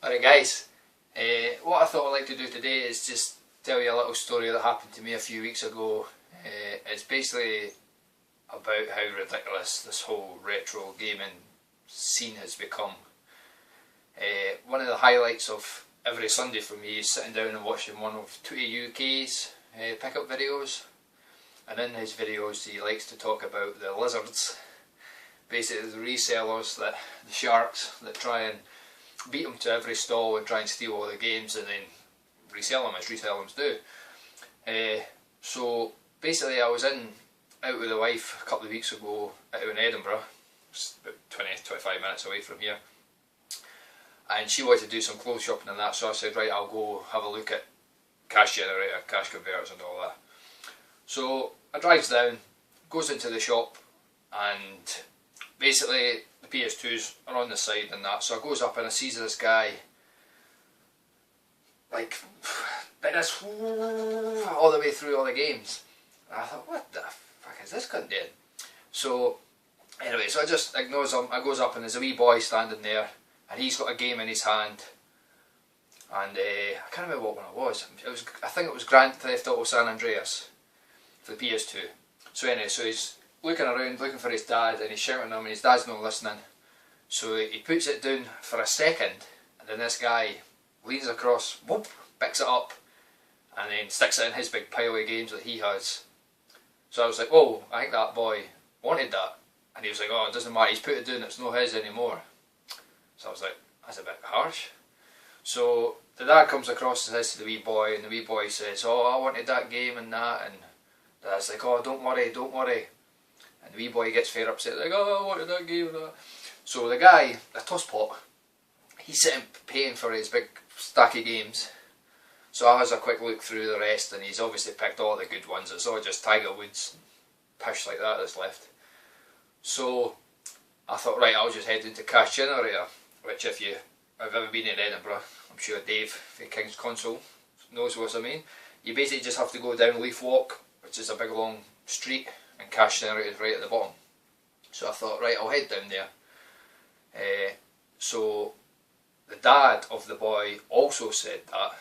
Alright guys, what I thought I'd like to do today is just tell you a little story that happened to me a few weeks ago. It's basically about how ridiculous this whole retro gaming scene has become. One of the highlights of every Sunday for me is sitting down and watching one of Tootie UK's pickup videos, and in his videos he likes to talk about the lizards, basically the resellers, the sharks that try and beat them to every stall and try and steal all the games and then resell them as resellers do. So basically I was out with the wife a couple of weeks ago out in Edinburgh, it's about 20-25 minutes away from here, and she wanted to do some clothes shopping and that, so I said right, I'll go have a look at cash generator, cash converters and all that. So I drives down, goes into the shop, and basically the PS2s are on the side and that, so I goes up and I sees this guy like this all the way through all the games. And I thought, what the fuck is this cunt doing? So anyway, so I just ignores him. I goes up and there's a wee boy standing there and he's got a game in his hand, and I can't remember what one it was. I think it was Grand Theft Auto San Andreas for the PS2. So anyway, so he's looking around looking for his dad and he's shouting at him and his dad's not listening. So he puts it down for a second and then this guy leans across, whoop, picks it up and then sticks it in his big pile of games that he has. So I was like, oh, I think that boy wanted that. And he was like, oh, it doesn't matter, he's put it down, it's not his anymore. So I was like, that's a bit harsh. So the dad comes across and says to the wee boy, and the wee boy says, oh, I wanted that game and that, and the dad's like, oh, don't worry, don't worry. And the wee boy gets fair upset, like, oh, I wanted that game and that. So the guy, the tosspot, he's sitting paying for his big stack of games. So I has a quick look through the rest and he's obviously picked all the good ones. It's all just Tiger Woods pish like that that's left. So I thought, right, I'll just head into Cash Generator, which if you have ever been in Edinburgh, I'm sure Dave from King's Console knows what I mean. You basically just have to go down Leaf Walk, which is a big long street, and Cash Generator is right at the bottom. So I thought, right, I'll head down there. So the dad of the boy also said that,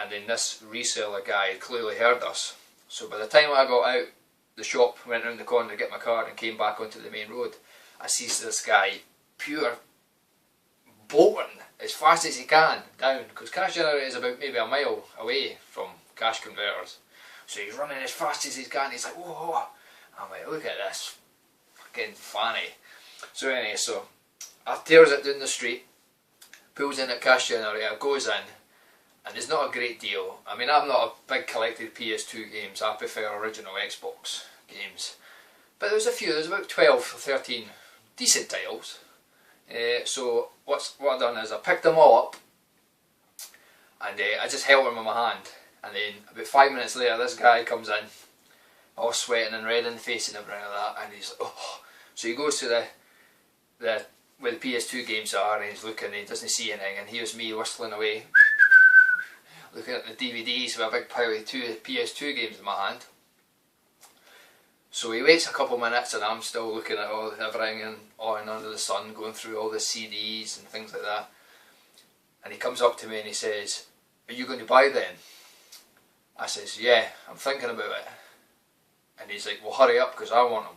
and then this reseller guy had clearly heard us. So by the time I got out the shop, went round the corner to get my card and came back onto the main road, I sees this guy pure bolting as fast as he can down, because Cash Generator is about maybe a mile away from cash converters. So he's running as fast as he can. He's like, whoa! I'm like, look at this fucking fanny. So anyway, so I tears it down the street, pulls in a Cash Generator, goes in, and it's not a great deal. I mean, I'm not a big collector of PS2 games, I prefer original Xbox games. But there's a few, there's about 12 or 13 decent titles. So what I've done is I picked them all up and I just held them in my hand, and then about 5 minutes later this guy comes in, all sweating and red in the face and everything like that, and he's like, oh. So he goes to the where the PS2 games are and he's looking and he doesn't see anything, and here's me whistling away looking at the DVDs with a big pile of PS2 games in my hand. So he waits a couple of minutes and I'm still looking at everything and on under the sun, going through all the CDs and things like that. And he comes up to me and he says, are you going to buy them? I says, yeah, I'm thinking about it. And he's like, well, hurry up because I want them.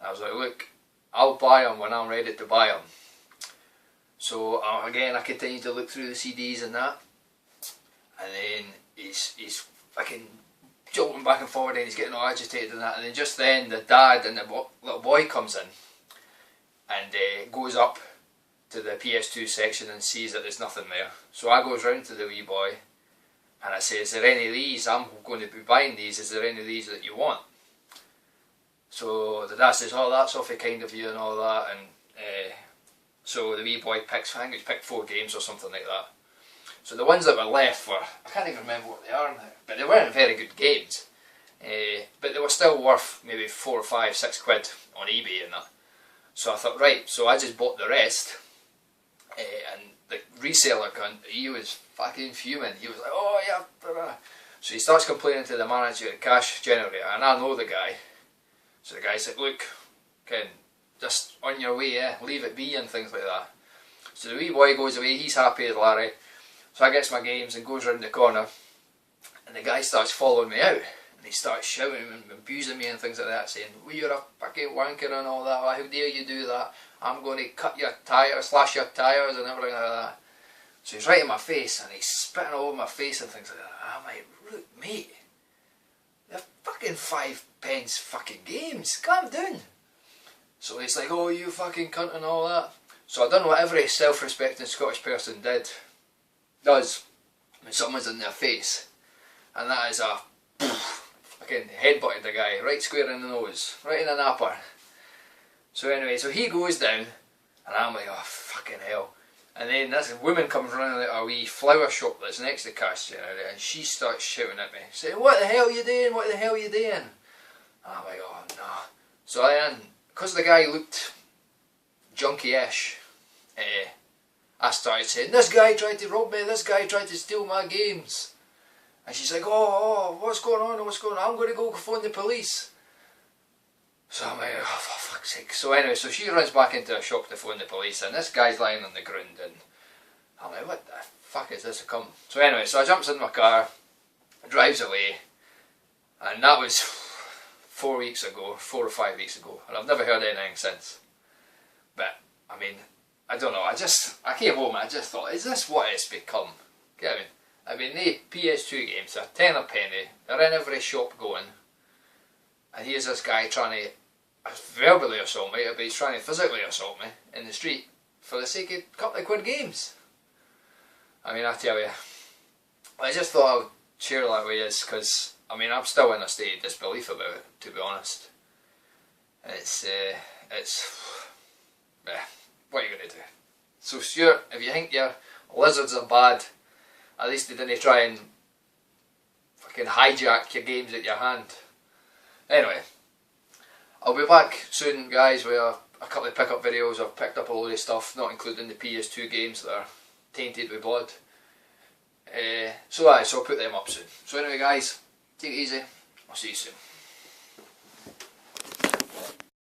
I was like, look, I'll buy them when I'm ready to buy them. So again, I continue to look through the CDs and that. And then he's fucking jolting back and forward and he's getting all agitated and that, and then just then the dad and the little boy comes in and goes up to the PS2 section and sees that there's nothing there. So I goes round to the wee boy and I say, is there any of these? I'm going to be buying these, is there any of these that you want? So the dad says, oh, that's awfully kind of you and all that, and so the wee boy picks, I think he picked 4 games or something like that. So the ones that were left were, I can't even remember what they are now, but they weren't very good games. But they were still worth maybe 4 or 5, 6 quid on eBay and that. So I thought, right, so I just bought the rest. And the reseller cunt, he was fucking fuming. He was like, oh yeah, blah, blah. So he starts complaining to the manager at Cash Generator, and I know the guy. So the guy said, look, Ken, just on your way, leave it be and things like that. So the wee boy goes away, he's happy as Larry. So I gets my games and goes round the corner, and the guy starts following me out, and he starts shouting and abusing me and things like that, saying, well, you're a fucking wanker and all that, how dare you do that, I'm going to cut your tyres, slash your tyres and everything like that. So he's right in my face, and he's spitting all over my face and things like that. I'm like, look mate, they're fucking 5p fucking games, calm down. So he's like, oh you fucking cunt and all that. So I done what every self-respecting Scottish person does when someone's in their face, and that is a fucking headbutted the guy right square in the nose, right in the napper. So anyway, so he goes down, and I'm like, oh fucking hell. And then this woman comes running out of a wee flower shop that's next to the cash generator, and she starts shouting at me, saying, what the hell are you doing, what the hell are you doing? And I'm like, oh no. So then, because the guy looked junky-ish, I started saying, this guy tried to rob me, this guy tried to steal my games. And she's like, oh, what's going on, what's going on, I'm going to go phone the police. So I'm like, oh for fuck's sake. So anyway, so she runs back into her shop to phone the police, and this guy's lying on the ground, and I'm like, what the fuck is this come? So anyway, so I jumps in my car, drives away, and that was 4 weeks ago, 4 or 5 weeks ago, and I've never heard anything since. But, I mean, I don't know, I came home and I just thought, is this what it's become? Get me? I mean, the PS2 games are 10 a penny, they're in every shop going, and here's this guy trying to verbally assault me, but he's trying to physically assault me in the street for the sake of a couple of quid games. I mean, I tell you, I just thought I would share that with you because, I mean, I'm still in a state of disbelief about it, to be honest. It's what are you going to do? So Stuart, if you think your lizards are bad, at least they didn't try and fucking hijack your games at your hand. Anyway, I'll be back soon guys with a couple of pickup videos. I've picked up a load of stuff, not including the PS2 games that are tainted with blood. So I'll put them up soon. So anyway guys, take it easy, I'll see you soon.